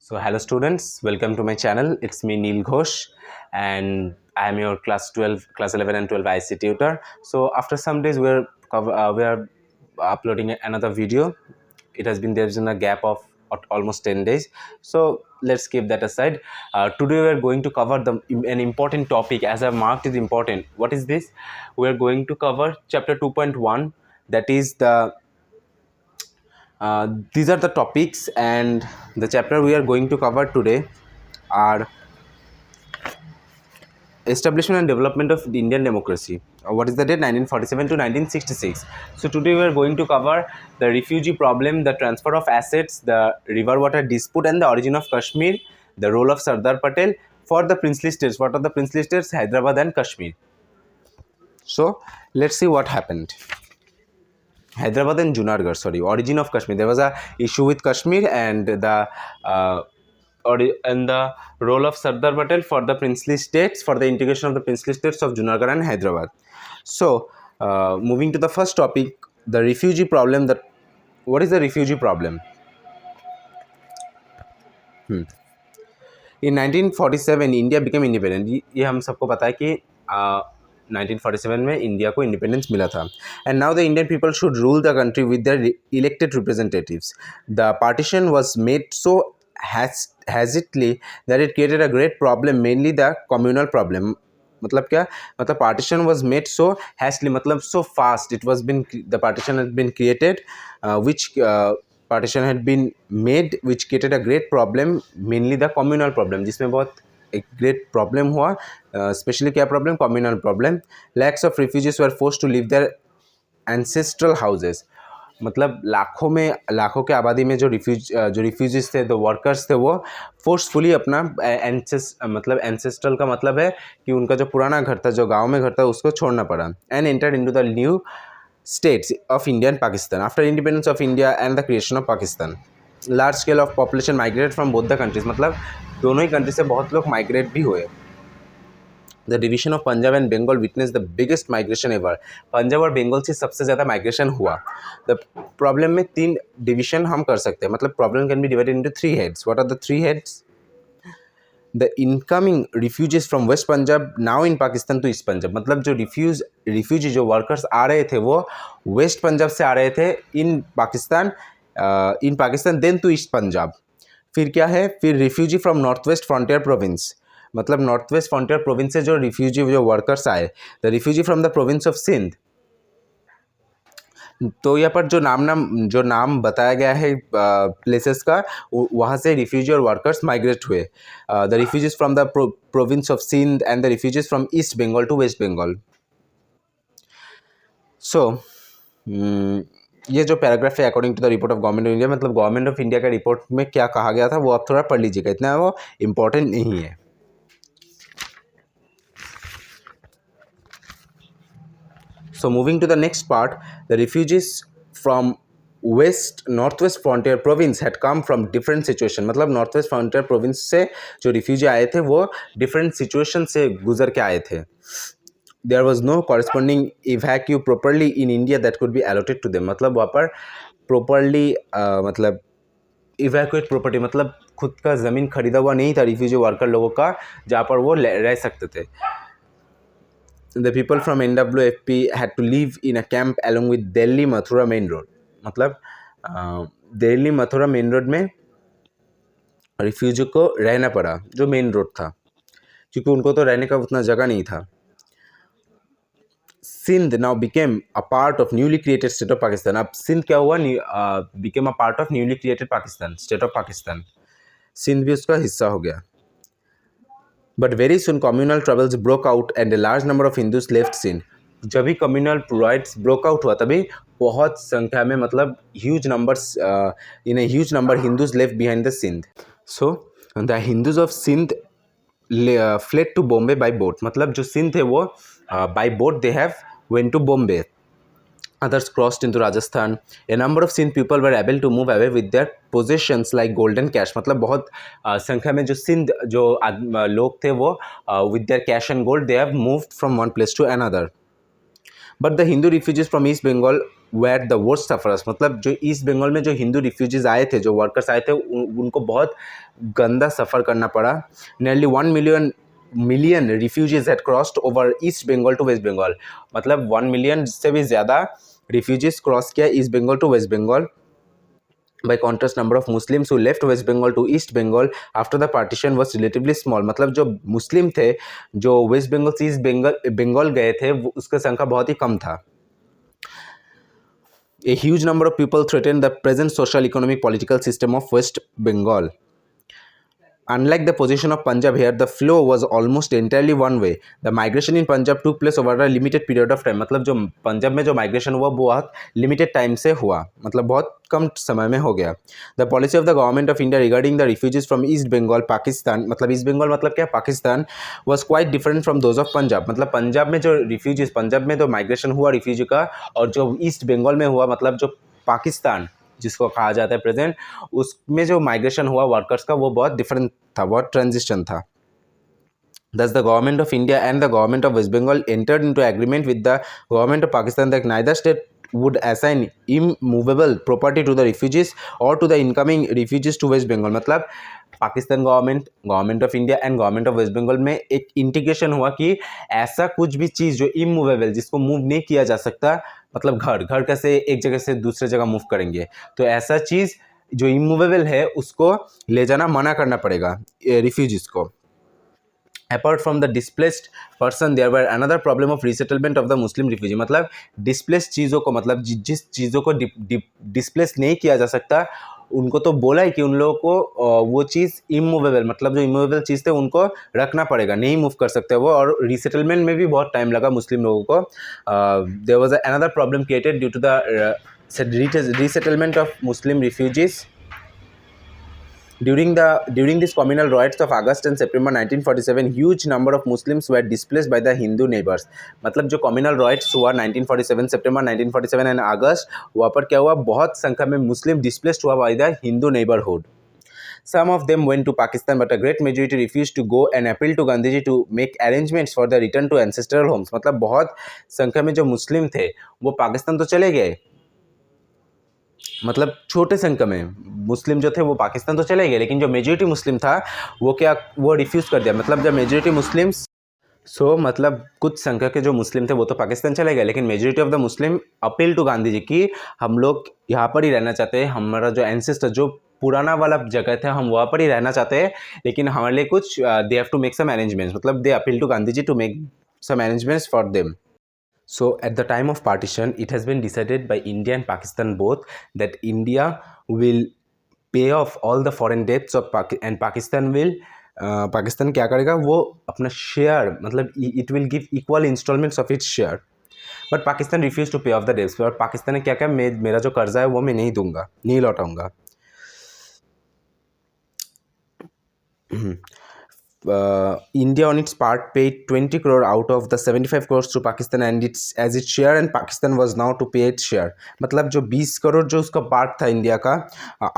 So hello students, welcome to my channel. It's me Neil Ghosh and I am your class 12, class 11 and 12 IC tutor. So after some days we are uploading another video. There's been a gap of almost 10 days. So let's keep that aside. Today we are going to cover an important topic as I've marked it important. What is this? We are going to cover chapter 2.1, that is these are the topics, and the chapter we are going to cover today are establishment and development of the Indian democracy. What is the date? 1947 to 1966. So today we are going to cover the refugee problem, the transfer of assets, the river water dispute and the origin of Kashmir, the role of Sardar Patel for the princely states. What are the princely states? Hyderabad and Kashmir. So let's see what happened. Hyderabad and Junagadh, sorry, origin of Kashmir. There was a issue with Kashmir and the role of Sardar Patel for the princely states, for the integration of the princely states of Junagadh and Hyderabad. So, moving to the first topic, the refugee problem. What is the refugee problem? In 1947 India become independent. ये हम सबको पता है कि 1947 में India को independence मिला था. And now the Indian people should rule the country with their elected representatives. The partition was made so hesitantly that it created a great problem, mainly the communal problem. मतलब क्या? मतलब partition was made so hastily, मतलब so fast. The partition had been created, which partition had been made, which created a great problem, mainly the communal problem, जिसमें बहुत एक great problem हुआ. Especially क्या problem? Communal problem. Lakhs of refugees were forced to leave their ancestral houses. मतलब लाखों के आबादी में जो रिफ्यूजीज थे, जो वर्कर्स थे, वो फोर्सफुली अपना एंसेस्ट्रल का मतलब है कि उनका जो पुराना घर था, जो गांव में घर था, उसको छोड़ना पड़ा. And entered into the new states of India and Pakistan. After independence of India and the creation of Pakistan, large scale of population migrated from both the countries. मतलब दोनों ही कंट्री से बहुत लोग माइग्रेट भी हुए. The division of Punjab and Bengal witnessed the biggest migration ever. Punjab और बंगाल से सबसे ज़्यादा माइग्रेशन हुआ. The problem में 3 डिवीजन हम कर सकते हैं. मतलब problem can be divided into 3 heads. What are the 3 heads? The incoming refugees from West Punjab now in Pakistan to East Punjab. मतलब जो रिफ्यूजी जो वर्कर्स आ रहे थे, वो वेस्ट पंजाब से आ रहे थे in Pakistan then to East Punjab. फिर क्या है? फिर refugee from North West Frontier Province. मतलब नॉर्थ वेस्ट फ्रंटियर प्रोविंस से जो रिफ्यूजी जो वर्कर्स आए, the refugee from the province of Sindh. तो यहाँ पर जो नाम बताया गया है प्लेसेस का, वहाँ से रिफ्यूजी और वर्कर्स माइग्रेट हुए. The refugees from the province of Sindh and the refugees from East Bengal to West Bengal. So ये जो पैराग्राफ है according to the report of government of India, मतलब गवर्नमेंट ऑफ इंडिया का रिपोर्ट में क्या कहा गया था वो आप थोड़ा पढ़ लीजिएगा, इतना वो इम्पोर्टेंट नहीं है. So moving to the next part, the refugees from northwest frontier province had come from different situation. मतलब northwest frontier province से जो रिफ्यूजी आए थे वो different situation से गुजर के आए थे. There was no corresponding evacuee properly in India that could be allotted to them. मतलब वहाँ पर properly मतलब evacuate property मतलब खुद का ज़मीन खरीदा हुआ नहीं था रिफ्यूजी वर्कर लोगों का, जहाँ पर वो रह सकते थे. The people from NWFP had to live in a camp along with Delhi Mathura main road. मतलब दिल्ली मथुरा मेन रोड में रिफ्यूजी को रहना पड़ा, जो मेन रोड था, क्योंकि उनको तो रहने का उतना जगह नहीं था. Sindh now became a part of newly created state of Pakistan. अब सिंध क्या हुआ? became a part of newly created Pakistan, state of Pakistan. Sindh भी उसका हिस्सा हो गया. But very soon communal troubles broke out and a large number of Hindus left Sindh. जब भी communal riots broke out हुआ, तभी बहुत संख्या में, मतलब huge number Hindus left behind the Sindh. So the Hindus of Sindh fled to Bombay by boat. मतलब जो सिंध थे वो by boat they have went to Bombay. Others crossed into Rajasthan. A number of Sindh people were able to move away with their possessions like gold and cash. मतलब बहुत संख्या में जो सिंध जो लोग थे वो with their cash and gold they have moved from one place to another. But the Hindu refugees from East Bengal were the worst sufferers, मतलब जो ईस्ट बंगाल में जो हिंदू रिफ्यूजीज आए थे, जो वर्कर्स आए थे, उनको बहुत गंदा सफ़र करना पड़ा। Nearly 1 million refugees had crossed over East Bengal to West Bengal, मतलब 1 मिलियन से भी ज़्यादा रिफ्यूजीज क्रॉस किया East Bengal to West Bengal. By contrast, number of Muslims who left West Bengal to East Bengal after the partition was relatively small, मतलब जो मुस्लिम थे जो waste Bengal से ईस्ट बंगाल गए थे उसका संख्या बहुत ही कम था। A huge number of people threatened the present social, economic, political system of West Bengal. Unlike the position of Punjab here, the flow was almost entirely one way. The migration in Punjab took place over a limited period of time. मतलब जो पंजाब में जो migration हुआ बहुत limited time से हुआ, मतलब बहुत कम समय में हो गया। The policy of the government of India regarding the refugees from East Bengal, Pakistan, मतलब ईस्ट बंगाल मतलब क्या, Pakistan, was quite different from those of Punjab. मतलब पंजाब में जो रिफ्यूजीज, पंजाब में जो माइग्रेशन हुआ रिफ्यूजी का, और जो ईस्ट बंगाल में हुआ, मतलब जो पाकिस्तान जिसको कहा जाता है प्रेजेंट, उसमें जो माइग्रेशन हुआ वर्कर्स का वो बहुत डिफरेंट था, बहुत ट्रांजिशन था। Thus, the government of India and the government of West Bengal entered into agreement with the government of Pakistan that neither state would assign immovable property to the refugees or to the incoming refugees to West Bengal. मतलब Pakistan government, government of India and government of West Bengal में एक integration हुआ कि ऐसा कुछ भी चीज़ जो immovable, जिसको मूव नहीं किया जा सकता, मतलब घर कैसे एक जगह से दूसरे जगह मूव करेंगे, तो ऐसा चीज़ जो इमूवेबल है उसको ले जाना मना करना पड़ेगा रिफ्यूजीज़ को। Apart from the displaced person, there were another problem of resettlement of the Muslim refugee. मतलब displaced चीज़ों को, मतलब जिस चीज़ों को डिस्प्लेस नहीं किया जा सकता, उनको तो बोला है कि उन लोगों को वो चीज़ इमूवेबल, मतलब जो इमूवेबल चीज़ थे उनको रखना पड़ेगा, नहीं मूव कर सकते वो। और रिसेटलमेंट में भी बहुत टाइम लगा मुस्लिम लोगों को। There was another problem created due to the resettlement of Muslim refugees. During these communal riots of August and September 1947, huge number of Muslims were displaced by the Hindu neighbors. मतलब जो communal riots हुआ 1947, September 1947 and August, वहाँ पर क्या हुआ, बहुत संख्या में मुस्लिम displaced हुआ by the Hindu neighborhood. Some of them went to Pakistan, but a great majority refused to go and appealed to Gandhiji to make arrangements for the return to ancestral homes. मतलब बहुत संख्या में जो मुस्लिम थे वो पाकिस्तान तो चले गए, मतलब छोटे संख्या में मुस्लिम जो थे वो पाकिस्तान तो चले गए, लेकिन जो मेजॉरिटी मुस्लिम था वो रिफ्यूज़ कर दिया। मतलब जब मेजॉरिटी मुस्लिम्स मतलब कुछ संख्या के जो मुस्लिम थे वो तो पाकिस्तान चले गए, लेकिन majority of the Muslim appeal to Gandhi ji की हम लोग यहाँ पर ही रहना चाहते हैं, हमारा जो एंसेस्टर जो पुराना वाला जगह था हम वहाँ पर ही रहना चाहते हैं, लेकिन हमारे लिए कुछ they have to make some arrangements, मतलब they appeal to Gandhi ji to make some arrangements for them. So at the time of partition, it has been decided by India and Pakistan both that India will pay off all the foreign debts of and Pakistan will Pakistan क्या करेगा, वो अपना share, मतलब it will give equal installments of its share, but Pakistan refuse to pay of the debts. और पाकिस्तान ने क्या कहा, मेरा जो कर्जा है वो मैं नहीं दूंगा, नहीं लौटाऊंगा। India on its part paid 20 crore out of the 75 crores to Pakistan and its share, and Pakistan was now to pay its share. मतलब जो 20 करोड़ जो उसका पार्ट था इंडिया का,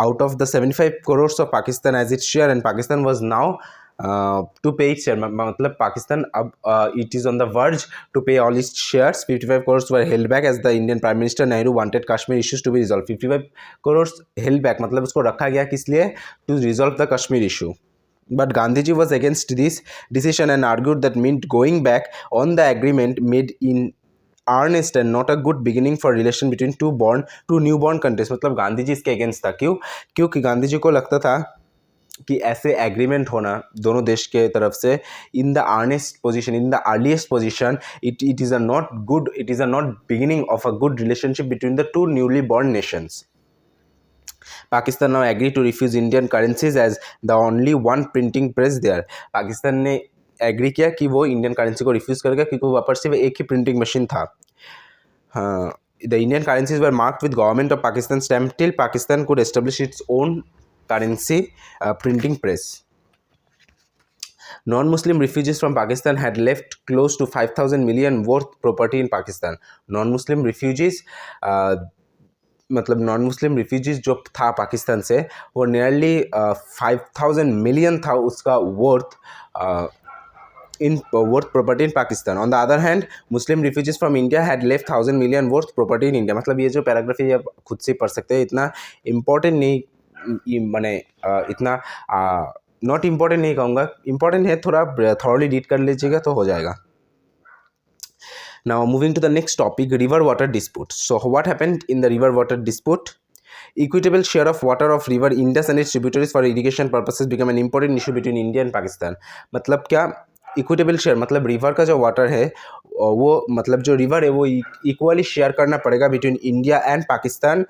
out of the 75 crores of Pakistan as its share, and Pakistan was now to pay its share. मतलब पाकिस्तान अब it is on the verge to pay all its shares. 55 crores were held back as the Indian Prime Minister Nehru wanted Kashmir issues to be resolved. 55 crores held back, मतलब उसको रखा गया किस लिए, to resolve the Kashmir issue. But Gandhiji was against this decision and argued that meant going back on the agreement made in earnest and not a good beginning for relation between two newborn countries. मतलब गांधी जी इसके against था, क्योंकि गांधी जी को लगता था कि ऐसे agreement होना दोनों देश के तरफ से in the earnest position, in the earliest position, it is a not good, it is a not beginning of a good relationship between the two newly born nations. Pakistan now agreed to refuse Indian currencies as the only one printing press there. Pakistan ने agree किया कि वो Indian currency को refuse करेगा क्योंकि वहाँ पर सिर्फ एक ही प्रिंटिंग मशीन था. हाँ, the Indian currencies were marked with government of Pakistan stamp till Pakistan could establish its own currency printing press. Non-Muslim refugees from Pakistan had left close to 5,000 million worth property in Pakistan. Non-Muslim refugees मतलब non Muslim refugees जो था पाकिस्तान से वो nearly 5,000 million था उसका worth. in worth property in Pakistan. On the other hand, Muslim refugees from India had left 1,000 million worth property in India. मतलब ये जो पैराग्राफ है ये आप खुद से पढ़ सकते हैं, इतना इम्पोर्टेंट नहीं, मैंने इतना नॉट इम्पोर्टेंट नहीं कहूँगा, इम्पोर्टेंट है, थोड़ा थॉरली रीड कर लीजिएगा तो हो जाएगा. Now moving to the next topic, river water dispute. So what happened in the river water dispute? Equitable share of water of river Indus and its tributaries for irrigation purposes became an important issue between India and Pakistan. मतलब क्या equitable share, मतलब river का जो water है वो, मतलब जो river है वो इक्वली शेयर करना पड़ेगा बिटवीन इंडिया एंड पाकिस्तान.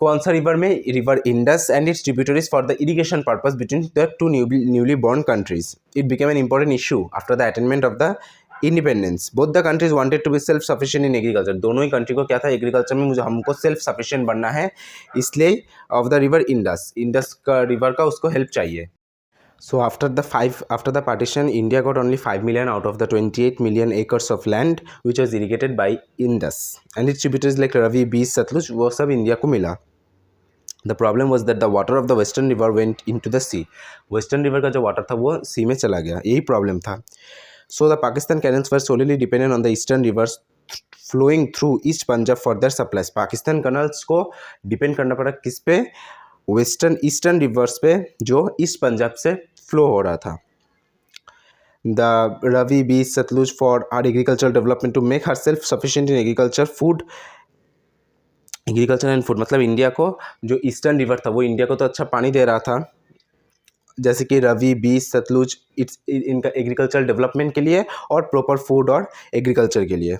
कौन सा रिवर में? River Indus and its tributaries for the irrigation purpose between the two newly born countries. It became an important issue after the attainment of the independence. Both the countries wanted to be self sufficient in agriculture. दोनों ही country को क्या था? Agriculture में मुझे हमको self sufficient बनना है, इसलिए of the river Indus, Indus का रिवर का उसको हेल्प चाहिए. So after the partition, India got only 5 million out of the 28 million acres of land which was irrigated by Indus, and its tributaries like Ravi, Beas, Satluj वो सब India को मिला. The problem was that the water of the western river went into the sea. Western river का जो water था वो sea में चला गया, यही problem था. So the Pakistan canals were solely dependent on the eastern rivers flowing through East Punjab for their supplies. Pakistan canals को depend करना पड़ा किस पे? वेस्टर्न ईस्टर्न रिवर्स पे जो ईस्ट पंजाब से फ्लो हो रहा था. The Ravi, Beas, Sutlej for our agricultural development to make her self sufficient in agriculture food, agriculture and food. मतलब इंडिया को जो ईस्टर्न रिवर था वो इंडिया को तो अच्छा पानी दे रहा था, जैसे कि रवि, बीस, सतलुज, इनका एग्रीकल्चर डेवलपमेंट के लिए और प्रॉपर फूड और एग्रीकल्चर के लिए.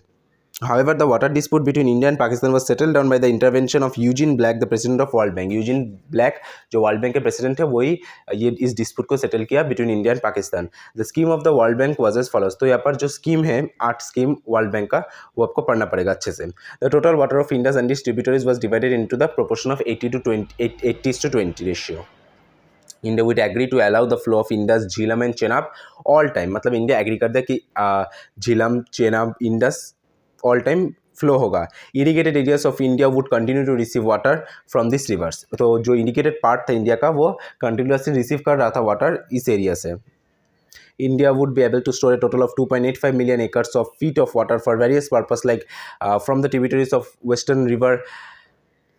However, the water dispute between India and Pakistan was settled down by the intervention of Eugene Black, the president of World Bank. Eugene Black जो World Bank के president है वही ये इस dispute को settle किया between India and Pakistan. The scheme of the World Bank was as follows. तो यहाँ पर जो scheme है, 8 scheme World Bank का, वो आपको पढ़ना पड़ेगा अच्छे से. The total water of Indus and its tributaries was divided into the proportion of 80:20 ratio. India would agree to allow the flow of Indus, Jhelum and Chenab all time. मतलब India agree कर दे कि Jhelum, Chenab, Indus all time flow होगा. Irrigated areas of India would continue to receive water from this rivers. तो जो irrigated part था India का वो कंटिन्यूसली रिसीव कर रहा था वाटर इस एरिया से. India would be able to store a total of 2.85 million acres of feet of water for various purposes like from the tributaries of western river,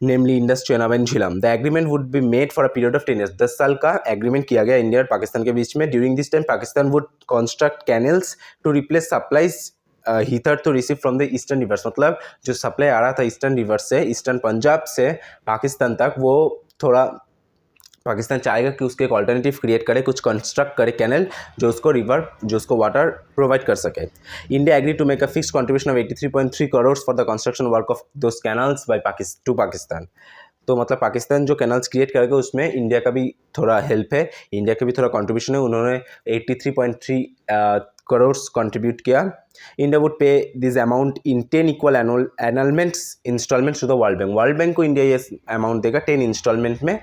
namely Indus, Chenab and Jhelum. The agreement would be made for a period of 10 years. 10 साल का agreement किया गया India और पाकिस्तान के बीच में. During this time Pakistan would construct canals to replace supplies hitherto receive from the eastern rivers. मतलब जो सप्लाई आ रहा था ईस्टर्न रिवर से, ईस्टर्न पंजाब से पाकिस्तान तक, वो थोड़ा पाकिस्तान चाहेगा कि उसके एक ऑल्टरनेटिव क्रिएट करे, कुछ कंस्ट्रक्ट करे कैनल जो उसको वाटर प्रोवाइड कर सके. India agree to make a fix contribution of 83.3 crore for the construction work of those canals by Pakistan. तो मतलब पाकिस्तान जो कैनल्स क्रिएट करेगा उसमें इंडिया का भी थोड़ा हेल्प है, इंडिया का भी थोड़ा कंट्रीब्यूशन है. उन्होंने 83.3 करोड़ कंट्रीब्यूट किया. India would pay this amount in 10 equal annulments instalments to the World Bank. World Bank को इंडिया ये अमाउंट देगा 10 इंस्टॉलमेंट में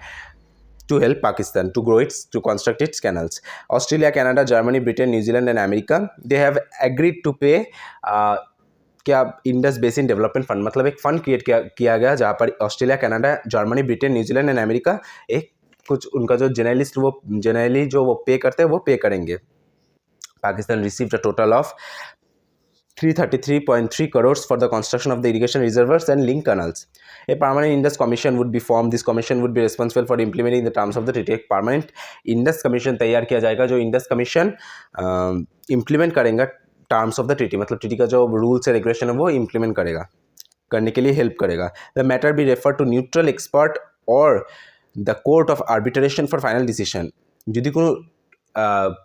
to help Pakistan to construct its canals. Australia, Canada, Germany, Britain, New Zealand and America, they have agreed to pay क्या Indus basin development fund, मतलब एक fund create किया गया जहाँ पर Australia, Canada, Germany, Britain, New Zealand and America एक कुछ उनका जो जनरली जो वो पे करते हैं वो पे करेंगे. Pakistan received a total of 333.3 crores for the construction of the irrigation reservoirs and link canals. A permanent Indus Commission would be formed. This commission would be responsible for implementing the terms of the treaty. Permanent Indus Commission तैयार किया जाएगा जो Indus Commission implement करेगा terms of the treaty. मतलब treaty का जो rules and regulation है वो implement करेगा, करने के लिए help करेगा. The matter be referred to neutral expert or the court of arbitration for final decision. यदि को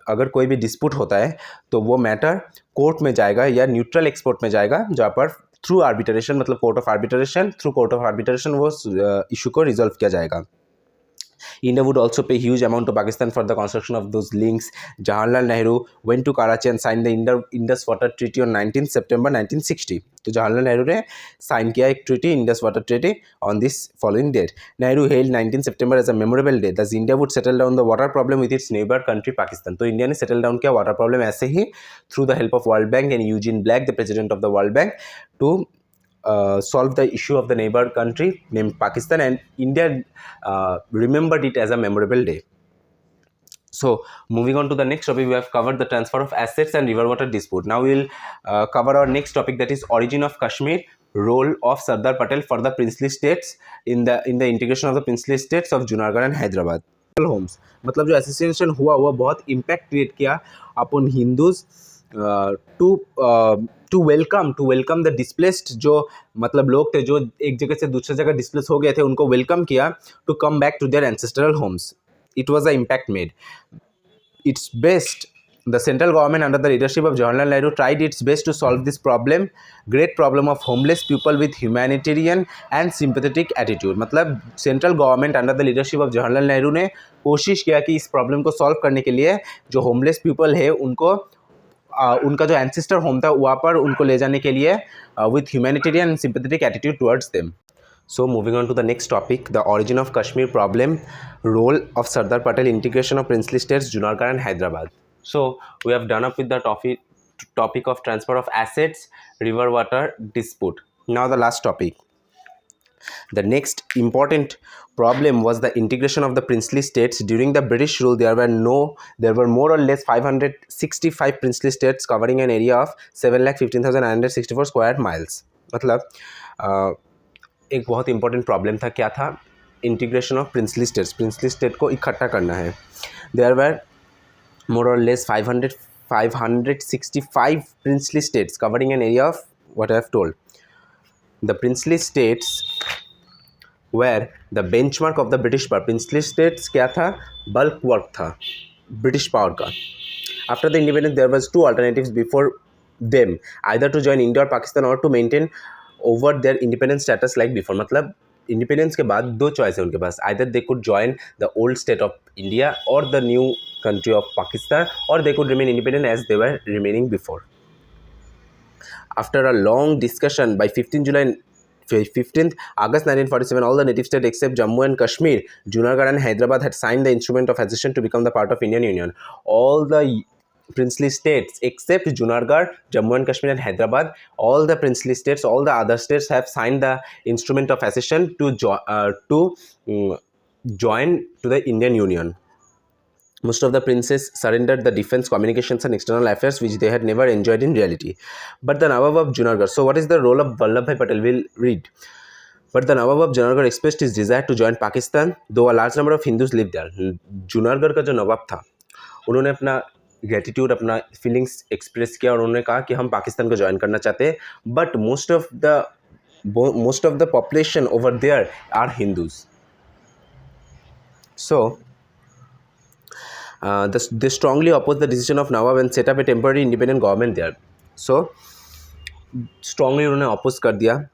अगर कोई भी डिस्प्यूट होता है तो वो मैटर कोर्ट में जाएगा या न्यूट्रल एक्सपोर्ट में जाएगा, जहाँ पर थ्रू आर्बिट्रेशन, मतलब कोर्ट ऑफ आर्बिट्रेशन वो इशू को रिजॉल्व किया जाएगा. India would also pay huge amount to Pakistan for the construction of those links. Jawaharlal Nehru went to Karachi and signed the Indus Water Treaty on 19 September 1960. तो जवाहरलाल नेहरू ने sign किया एक treaty, Indus Water Treaty, on this following date. Nehru held 19 September as a memorable day. Thus India would settle down the water problem with its neighbour country Pakistan. तो India ने settle down किया water problem ऐसे ही through the help of World Bank and Eugene Black, the president of the World Bank, to solve the issue of the neighbor country named Pakistan, and India remembered it as a memorable day. So moving on to the next topic, we have covered the transfer of assets and river water dispute. Now we will cover our next topic, that is origin of Kashmir, role of Sardar Patel for the princely states in the integration of the princely states of Junagadh and Hyderabad. Homes मतलब जो association हुआ वो बहुत impact create किया upon Hindus to welcome the displaced, जो मतलब लोग थे जो एक जगह से दूसरी जगह डिस्प्लेस हो गए थे, उनको वेलकम किया to come back to their ancestral homes. It was an impact made. Its best, the central government under the leadership of Jawaharlal Nehru tried its best to solve this problem, great problem of homeless people with humanitarian and sympathetic attitude. मतलब central government under the leadership of Jawaharlal Nehru ने कोशिश किया कि इस problem को solve करने के लिए जो होमलेस पीपल है उनको उनका जो एंसेस्टर होम था वहाँ पर उनको ले जाने के लिए with humanitarian and sympathetic attitude towards them. So moving on to the next topic, the origin of Kashmir problem, role of Sardar Patel, integration of princely states Junagadh and Hyderabad. So we have done up with the topic of transfer of assets, river water dispute. Now the last topic. The next important problem was the integration of the princely states. During the British rule, there were more or less 565 princely states covering an area of 7,15,964 square miles. मतलब एक बहुत important problem था. क्या था? Integration of princely state को इकट्ठा करना है. देयर वर मोर और less 565 princely states covering an area of what I have told. The princely states were the benchmark of the British power. princely states क्या था? बल्क वर्क था British power का. After the independence, there was two alternatives before them, either to join India or Pakistan or to maintain over their independent status like before. मतलब independence के बाद दो choice है उनके पास, either they could join the old state of India or the new country of Pakistan, or they could remain independent as they were remaining before. After a long discussion, by 15th August 1947, all the native states except Jammu and Kashmir, Junagadh and Hyderabad had signed the instrument of accession to become the part of Indian Union. All the princely states except Junagadh, Jammu and Kashmir and Hyderabad, all the princely states, all the other states have signed the instrument of accession to join to the Indian Union. Most of the princes surrendered the defense, communications and external affairs which they had never enjoyed in reality. But the Nawab of Junagadh, so what is the role of Vallabhbhai Patel? We'll read. But the Nawab of Junagadh expressed his desire to join Pakistan, though a large number of Hindus lived there. Junagadh का जो नवाब था उन्होंने अपना gratitude, अपना feelings express किया और उन्होंने कहा कि हम पाकिस्तान को ज्वाइन करना चाहते हैं. But most of the population over there are Hindus. So they strongly opposed the decision of Nawab and set up a temporary independent government there. So strongly उन्होंने oppose कर दिया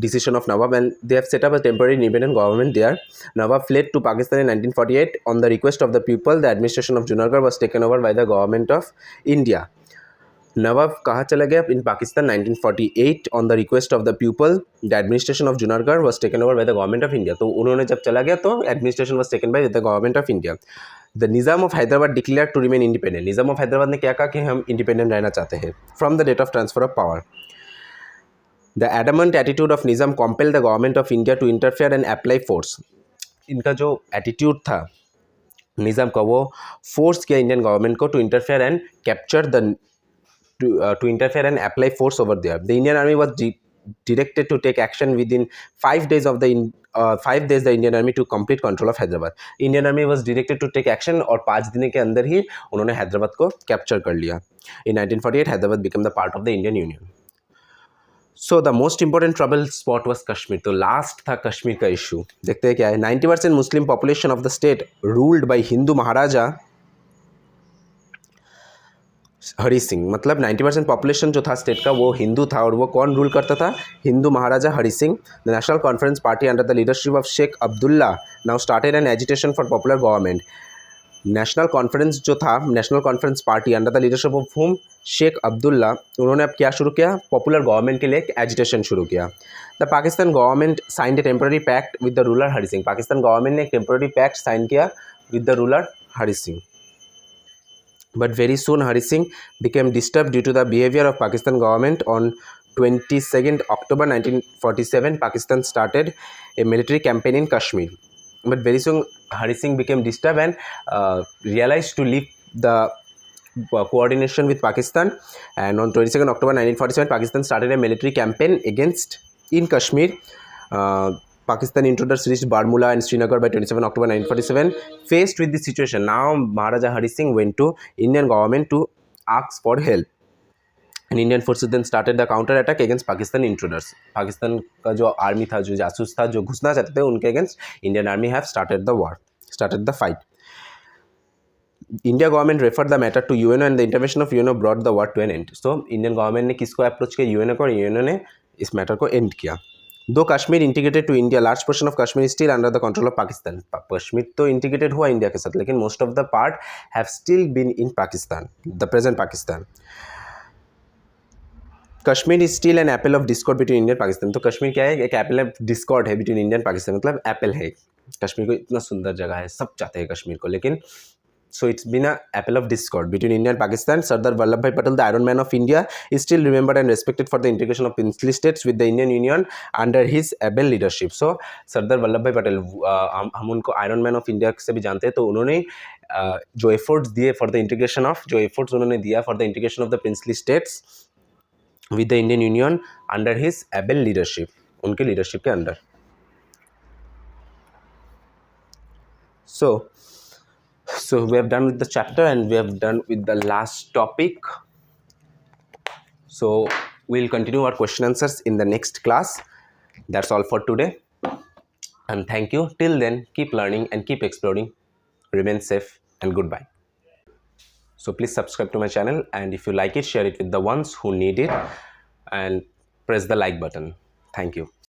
decision of Nawab and they have set up a temporary independent government there. Nawab fled to Pakistan in 1948 on the request of the people. The administration of Junagadh was taken over by the government of India. Nawab कहाँ चला गया? In Pakistan 1948 on the request of the people. The administration of Junagadh was taken over by the government of India. तो उन्होंने जब चला गया तो administration was taken by the government of India. The Nizam of Hyderabad declared to remain independent. Nizam of Hyderabad ने क्या कहा कि हम independent रहना चाहते हैं from the date of transfer of power. The adamant attitude of Nizam compelled the government of India to interfere and apply force. इनका जो attitude था निज़ाम का वो force किया इंडियन गवर्नमेंट को to interfere and capture the to interfere and apply force over there. The Indian army was directed to take action within 5 days of the 5 days the Indian army to complete control of Hyderabad. Indian army was directed to take action और 5 दिन के अंदर ही उन्होंने हैदराबाद को capture कर लिया. In 1948 Hyderabad became the part of the Indian Union. So the most important trouble spot was Kashmir. तो last था कश्मीर का इशू. देखते हैं क्या है. 90% Muslim population of the state ruled by Hindu Maharaja Hari Singh. मतलब 90% पॉपुलेशन जो था स्टेट का वो हिंदू था और वो कौन रूल करता था? Hindu Maharaja Hari Singh. The National Conference party under the leadership of Sheikh Abdullah now started an agitation for popular government. National Conference जो था, National Conference party under the leadership of him, Sheikh Abdullah, उन्होंने अब क्या शुरू किया? पॉपुलर गवर्नमेंट के लिए एक एजिटेशन शुरू किया. The Pakistan government signed a temporary pact with the ruler Hari Singh. Pakistan government ने एक टेम्पररी पैक्ट साइन किया with the ruler Hari Singh. But very soon Hari Singh became disturbed due to the behavior of Pakistan government. On 22nd October 1947, Pakistan started a military campaign in Kashmir. But very soon Hari Singh became disturbed and realized to leave the coordination with Pakistan. And on 22nd October 1947, Pakistan started a military campaign in Kashmir. Pakistan intruders reached Barmula and Srinagar by 27 October 1947. Faced with this situation, now Maharaja Hari Singh went to Indian government to ask for help. And Indian forces then started the counter attack against Pakistan intruders. Pakistan का जो army था, जो जासूस था, जो घुसना चाहते थे, उनके against Indian army have started the fight. India government referred the matter to UN and the intervention of UN brought the war to an end. So Indian government ने किसको अप्रोच किया? UN को, और UN ने इस matter को and किया. Though Kashmir integrated to India, large portion of Kashmir is still under the control of Pakistan. Kashmir तो integrated हुआ इंडिया के साथ, लेकिन most of the part have still been in Pakistan, the present Pakistan. Kashmir is still an apple of Discord between Indian Pakistan. तो कश्मीर क्या है? एक Apple of Discord है बिटवीन इंडियन पाकिस्तान, मतलब एप्पल है. कश्मीर को इतना सुंदर जगह है, सब चाहते हैं कश्मीर को, लेकिन so it's been a apple of discord between India and Pakistan. Sardar Vallabhbhai Patel, the Iron Man of India, is still remembered and respected for the integration of princely states with the Indian Union under his able leadership. So Sardar Vallabhbhai Patel, हम उनको iron man of India से भी जानते हैं. तो उन्होंने जो efforts दिए फॉर द इंटीग्रेशन ऑफ, जो एफर्ट्स उन्होंने दिया for the integration of the princely states with the Indian Union under his able leadership, उनके leadership के अंदर. So we have done with the chapter and we have done with the last topic. So we'll continue our question answers in the next class. That's all for today. And thank you. Till then, keep learning and keep exploring. Remain safe and goodbye. So please subscribe to my channel, and if you like it, share it with the ones who need it, and press the like button. Thank you.